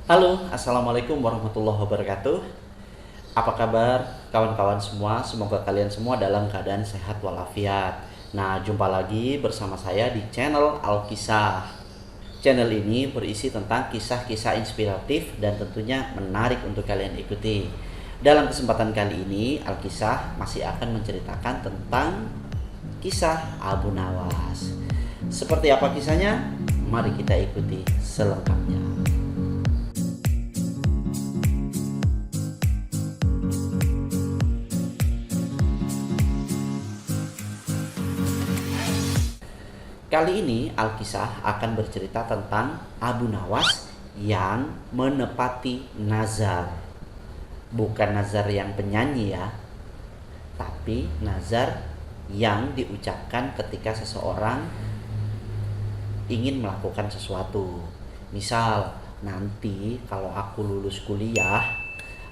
Halo, Assalamualaikum warahmatullahi wabarakatuh. Apa kabar kawan-kawan semua? Semoga kalian semua dalam keadaan sehat walafiat. Nah, jumpa lagi bersama saya di channel Alkisah. Channel ini berisi tentang kisah-kisah inspiratif dan tentunya menarik untuk kalian ikuti. Dalam kesempatan kali ini, Alkisah masih akan menceritakan tentang kisah Abu Nawas. Seperti apa kisahnya? Mari kita ikuti selengkapnya. Kali ini Alkisah akan bercerita tentang Abu Nawas yang menepati nazar. Bukan nazar yang penyanyi ya, tapi nazar yang diucapkan ketika seseorang ingin melakukan sesuatu. Misal, nanti kalau aku lulus kuliah,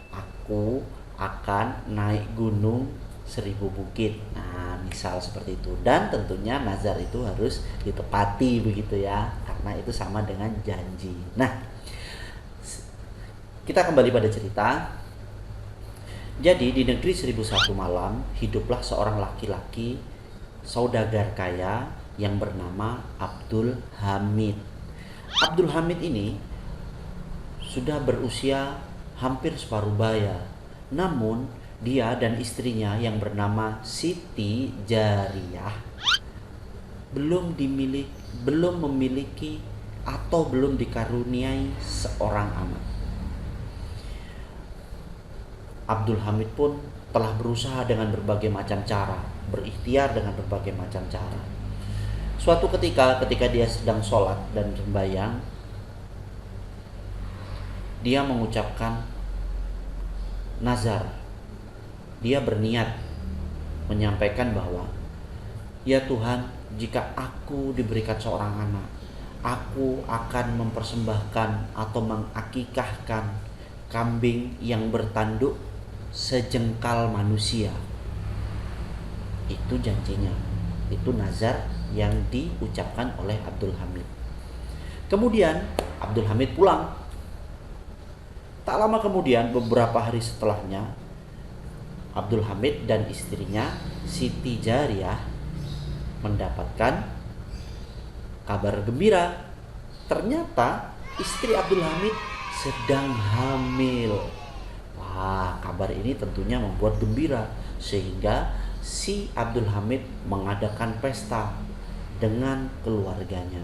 aku akan naik gunung 1000 bukit. Nah, misal seperti itu. Dan tentunya nazar itu harus ditepati begitu ya, karena itu sama dengan janji. Nah, kita kembali pada cerita. Jadi di negeri 1001 malam hiduplah seorang laki-laki saudagar kaya yang bernama Abdul Hamid. Abdul Hamid ini sudah berusia hampir separuh baya. Namun dia dan istrinya yang bernama Siti Jariyah belum memiliki atau belum dikaruniai seorang anak. Abdul Hamid pun telah berusaha dengan berbagai macam cara, berikhtiar dengan berbagai macam cara. Suatu ketika dia sedang sholat dan sembahyang, dia mengucapkan nazar. Dia berniat menyampaikan bahwa, ya Tuhan, jika aku diberikan seorang anak, aku akan mempersembahkan atau mengakikahkan kambing yang bertanduk sejengkal manusia. Itu janjinya, itu nazar yang diucapkan oleh Abdul Hamid. Kemudian Abdul Hamid pulang. Tak lama kemudian, beberapa hari setelahnya, Abdul Hamid dan istrinya Siti Jariyah mendapatkan kabar gembira. Ternyata istri Abdul Hamid sedang hamil. Wah, kabar ini tentunya membuat gembira, sehingga si Abdul Hamid mengadakan pesta dengan keluarganya.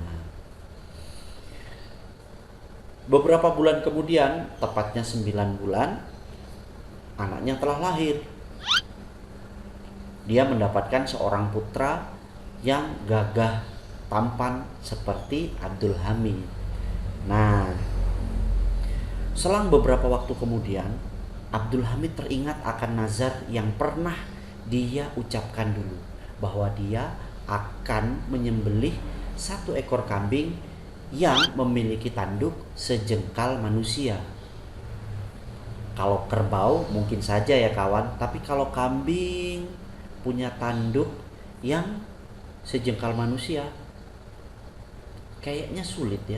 Beberapa bulan kemudian, tepatnya 9 bulan, anaknya telah lahir. Dia mendapatkan seorang putra yang gagah tampan seperti Abdul Hamid. Nah, selang beberapa waktu kemudian, Abdul Hamid teringat akan nazar yang pernah dia ucapkan dulu, bahwa dia akan menyembelih 1 ekor kambing yang memiliki tanduk sejengkal manusia. Kalau kerbau mungkin saja ya kawan, tapi kalau kambing punya tanduk yang sejengkal manusia, kayaknya sulit ya.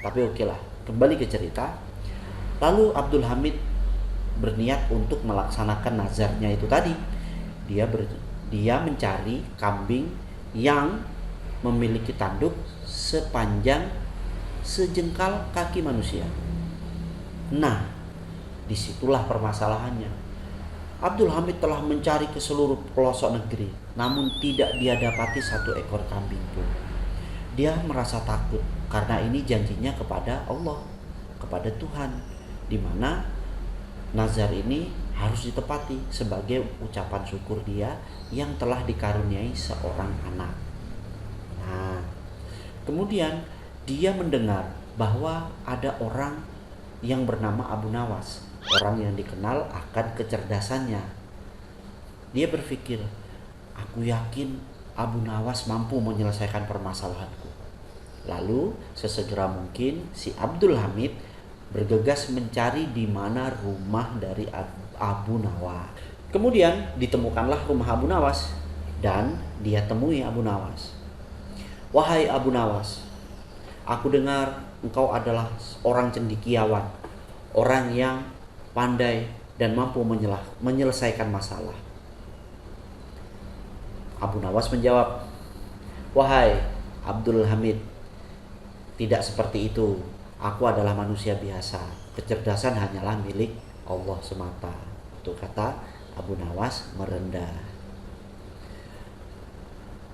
Tapi oke lah, kembali ke cerita. Lalu Abdul Hamid berniat untuk melaksanakan nazarnya itu tadi. Dia mencari kambing yang memiliki tanduk sepanjang sejengkal kaki manusia. Nah, disitulah permasalahannya. Abdul Hamid telah mencari ke seluruh pelosok negeri, namun tidak dia dapati 1 ekor kambing pun. Dia merasa takut karena ini janjinya kepada Allah, kepada Tuhan, di mana nazar ini harus ditepati sebagai ucapan syukur dia yang telah dikaruniai seorang anak. Nah, kemudian dia mendengar bahwa ada orang yang bernama Abu Nawas, orang yang dikenal akan kecerdasannya. Dia berpikir, aku yakin Abu Nawas mampu menyelesaikan permasalahanku. Lalu sesegera mungkin si Abdul Hamid bergegas mencari di mana rumah dari Abu Nawas. Kemudian ditemukanlah rumah Abu Nawas dan dia temui Abu Nawas. Wahai Abu Nawas, aku dengar engkau adalah orang cendekiawan, orang yang pandai dan mampu menyelesaikan masalah. Abu Nawas menjawab, wahai Abdul Hamid, tidak seperti itu. Aku adalah manusia biasa. Kecerdasan hanyalah milik Allah semata. Itu kata Abu Nawas merendah.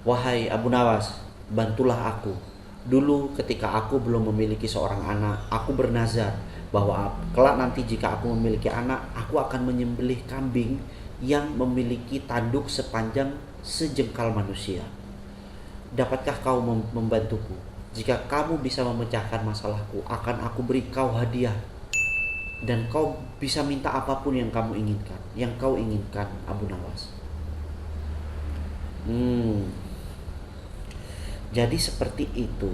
Wahai Abu Nawas, bantulah aku. Dulu ketika aku belum memiliki seorang anak, aku bernazar bahwa kelak nanti jika aku memiliki anak, aku akan menyembelih kambing yang memiliki tanduk sepanjang sejengkal manusia. Dapatkah kau membantuku? Jika kamu bisa memecahkan masalahku, akan aku beri kau hadiah. Dan kau bisa minta apapun yang kamu inginkan, yang kau inginkan, Abu Nawas. Jadi seperti itu.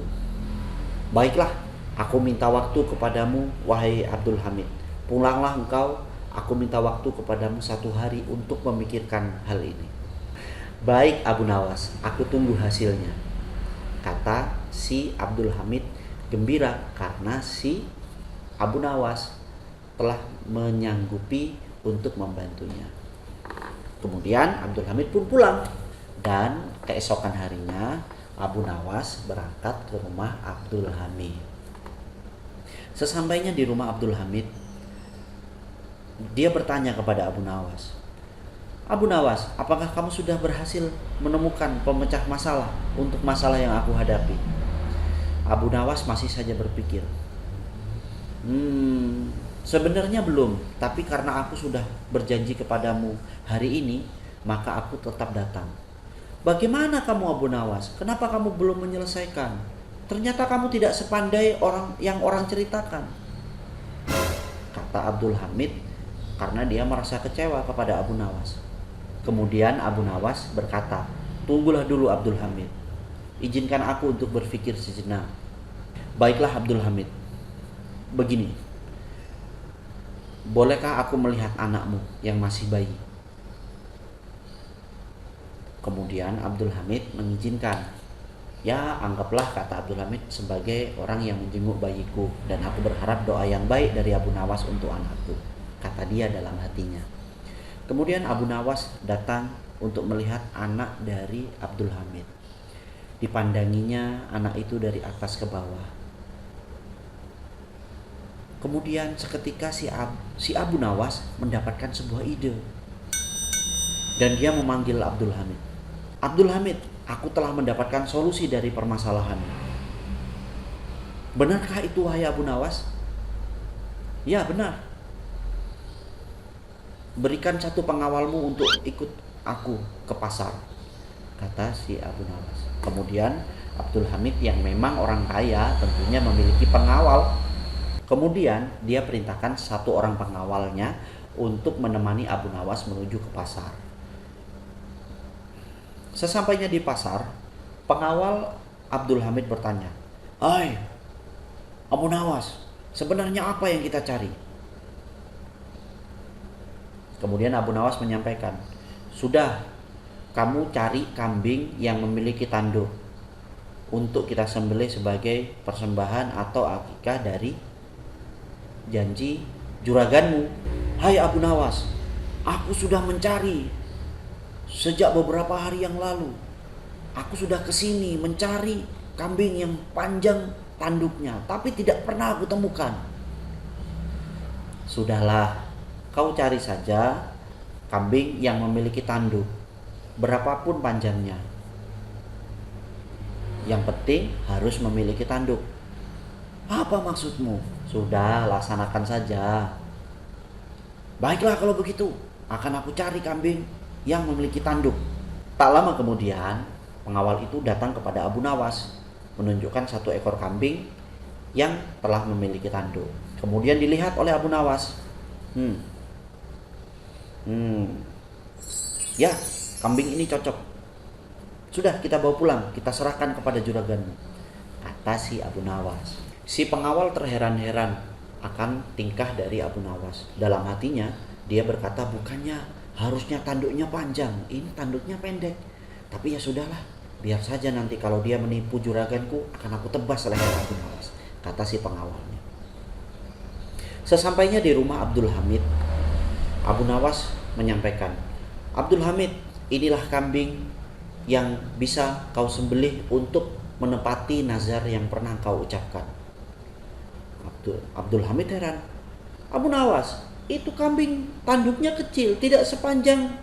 Baiklah, aku minta waktu kepadamu, wahai Abdul Hamid. Pulanglah engkau, aku minta waktu kepadamu 1 hari untuk memikirkan hal ini. Baik Abu Nawas, aku tunggu hasilnya, kata si Abdul Hamid gembira karena si Abu Nawas telah menyanggupi untuk membantunya. Kemudian Abdul Hamid pun pulang, dan keesokan harinya Abu Nawas berangkat ke rumah Abdul Hamid. Sesampainya di rumah Abdul Hamid, dia bertanya kepada Abu Nawas, Abu Nawas, apakah kamu sudah berhasil menemukan pemecah masalah untuk masalah yang aku hadapi? Abu Nawas masih saja berpikir, sebenarnya belum, tapi karena aku sudah berjanji kepadamu hari ini, maka aku tetap datang. Bagaimana kamu Abu Nawas? Kenapa kamu belum menyelesaikan? Ternyata kamu tidak sepandai orang ceritakan, kata Abdul Hamid karena dia merasa kecewa kepada Abu Nawas. Kemudian Abu Nawas berkata, tunggulah dulu Abdul Hamid, izinkan aku untuk berpikir sejenak. Baiklah Abdul Hamid, begini, bolehkah aku melihat anakmu yang masih bayi? Kemudian Abdul Hamid mengizinkan. Ya, anggaplah, kata Abdul Hamid, sebagai orang yang menjenguk bayiku, dan aku berharap doa yang baik dari Abu Nawas untuk anakku, kata dia dalam hatinya. Kemudian Abu Nawas datang untuk melihat anak dari Abdul Hamid. Dipandanginya anak itu dari atas ke bawah. Kemudian seketika si Abu Nawas mendapatkan sebuah ide, dan dia memanggil Abdul Hamid. Abdul Hamid, aku telah mendapatkan solusi dari permasalahan. Benarkah itu wahai Abu Nawas? Ya, benar. Berikan 1 pengawalmu untuk ikut aku ke pasar, kata si Abu Nawas. Kemudian Abdul Hamid yang memang orang kaya tentunya memiliki pengawal. Kemudian dia perintahkan 1 orang pengawalnya untuk menemani Abu Nawas menuju ke pasar. Sesampainya di pasar, pengawal Abdul Hamid bertanya, "Hai, Abu Nawas, sebenarnya apa yang kita cari?" Kemudian Abu Nawas menyampaikan, "Sudah, kamu cari kambing yang memiliki tanduk untuk kita sembelih sebagai persembahan atau akikah dari janji juraganmu." "Hai Abu Nawas, aku sudah mencari sejak beberapa hari yang lalu. Aku sudah kesini mencari kambing yang panjang tanduknya, tapi tidak pernah aku temukan." "Sudahlah, kau cari saja kambing yang memiliki tanduk, berapapun panjangnya. Yang penting harus memiliki tanduk." "Apa maksudmu?" "Sudah, laksanakan saja." "Baiklah kalau begitu, akan aku cari kambing yang memiliki tanduk." Tak lama kemudian, pengawal itu datang kepada Abu Nawas, menunjukkan 1 ekor kambing yang telah memiliki tanduk. Kemudian dilihat oleh Abu Nawas. Ya, kambing ini cocok. Sudah, kita bawa pulang, kita serahkan kepada juraganmu, kata si Abu Nawas. Si pengawal terheran-heran akan tingkah dari Abu Nawas. Dalam hatinya, dia berkata, bukannya harusnya tanduknya panjang, ini tanduknya pendek. Tapi ya sudahlah, biar saja nanti kalau dia menipu juraganku, akan aku tebas leher Abu Nawas. kata si pengawalnya. Sesampainya di rumah Abdul Hamid, Abu Nawas menyampaikan, Abdul Hamid, inilah kambing yang bisa kau sembelih untuk menepati nazar yang pernah kau ucapkan. Abdul Hamid heran, Abu Nawas, itu kambing tanduknya kecil, tidak sepanjang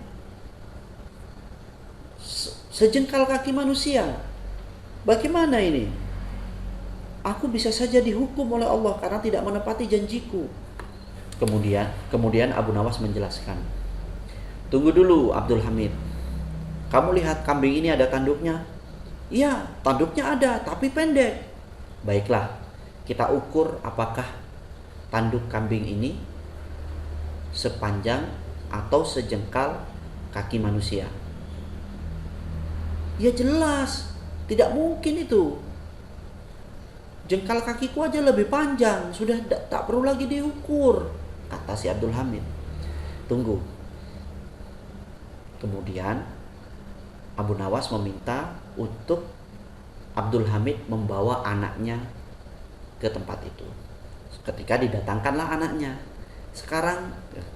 sejengkal kaki manusia. Bagaimana ini? Aku bisa saja dihukum oleh Allah karena tidak menepati janjiku. Kemudian Abu Nawas menjelaskan, tunggu dulu Abdul Hamid, kamu lihat kambing ini ada tanduknya? Iya, tanduknya ada, tapi pendek. Baiklah, kita ukur apakah tanduk kambing ini sepanjang atau sejengkal kaki manusia. Ya jelas, tidak mungkin itu. Jengkal kakiku aja lebih panjang, sudah tak perlu lagi diukur, kata si Abdul Hamid. Tunggu. Kemudian Abu Nawas meminta untuk Abdul Hamid membawa anaknya ke tempat itu. Ketika didatangkanlah anaknya.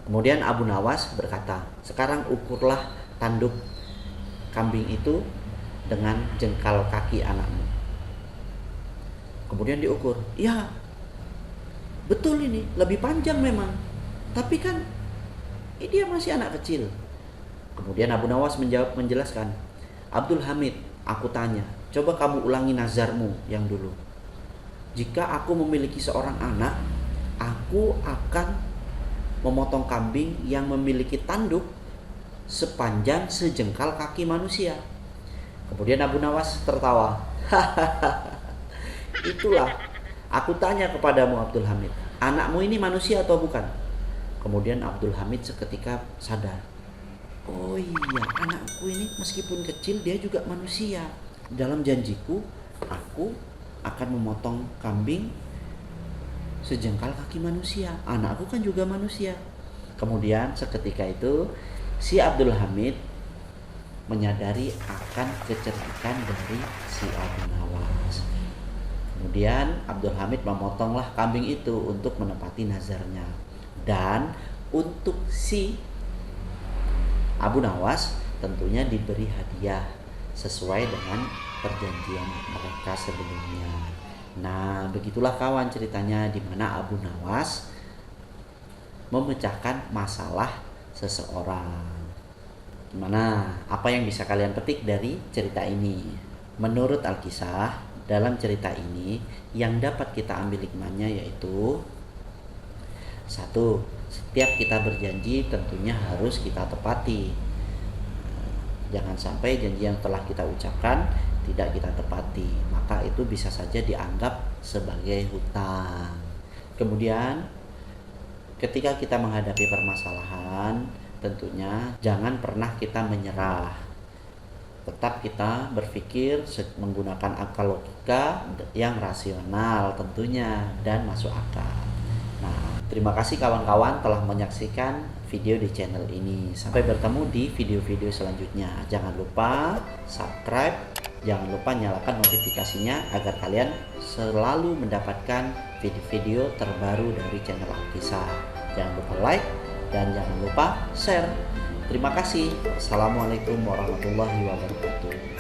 Kemudian Abu Nawas berkata, sekarang ukurlah tanduk kambing itu dengan jengkal kaki anakmu. Kemudian diukur, ya betul ini lebih panjang memang, tapi kan ini dia masih anak kecil. Kemudian Abu Nawas menjelaskan, Abdul Hamid, aku tanya, coba kamu ulangi nazarmu yang dulu. Jika aku memiliki seorang anak, aku akan memotong kambing yang memiliki tanduk sepanjang sejengkal kaki manusia. Kemudian Abu Nawas tertawa. Itulah, aku tanya kepadamu Abdul Hamid, anakmu ini manusia atau bukan? Kemudian Abdul Hamid seketika sadar, oh iya, anakku ini meskipun kecil dia juga manusia. Dalam janjiku, aku akan memotong kambing sejengkal kaki manusia. Anakku kan juga manusia. Kemudian seketika itu si Abdul Hamid menyadari akan kecerdikan dari si Abu Nawas. Kemudian Abdul Hamid memotonglah kambing itu untuk menepati nazarnya. Dan untuk si Abu Nawas tentunya diberi hadiah sesuai dengan perjanjian mereka sebelumnya. Nah, begitulah kawan ceritanya di mana Abu Nawas memecahkan masalah seseorang. Gimana? Apa yang bisa kalian petik dari cerita ini? Menurut Alkisah, dalam cerita ini yang dapat kita ambil hikmahnya yaitu 1. Setiap kita berjanji tentunya harus kita tepati. Jangan sampai janji yang telah kita ucapkan tidak kita tepati, maka itu bisa saja dianggap sebagai hutang. Kemudian ketika kita menghadapi permasalahan, tentunya jangan pernah kita menyerah. Tetap kita berpikir menggunakan akal logika yang rasional tentunya dan masuk akal. Nah, terima kasih kawan-kawan telah menyaksikan video di channel ini. Sampai bertemu di video-video selanjutnya. Jangan lupa subscribe, jangan lupa nyalakan notifikasinya agar kalian selalu mendapatkan video-video terbaru dari channel Alkisah. Jangan lupa like dan jangan lupa share. Terima kasih. Assalamualaikum warahmatullahi wabarakatuh.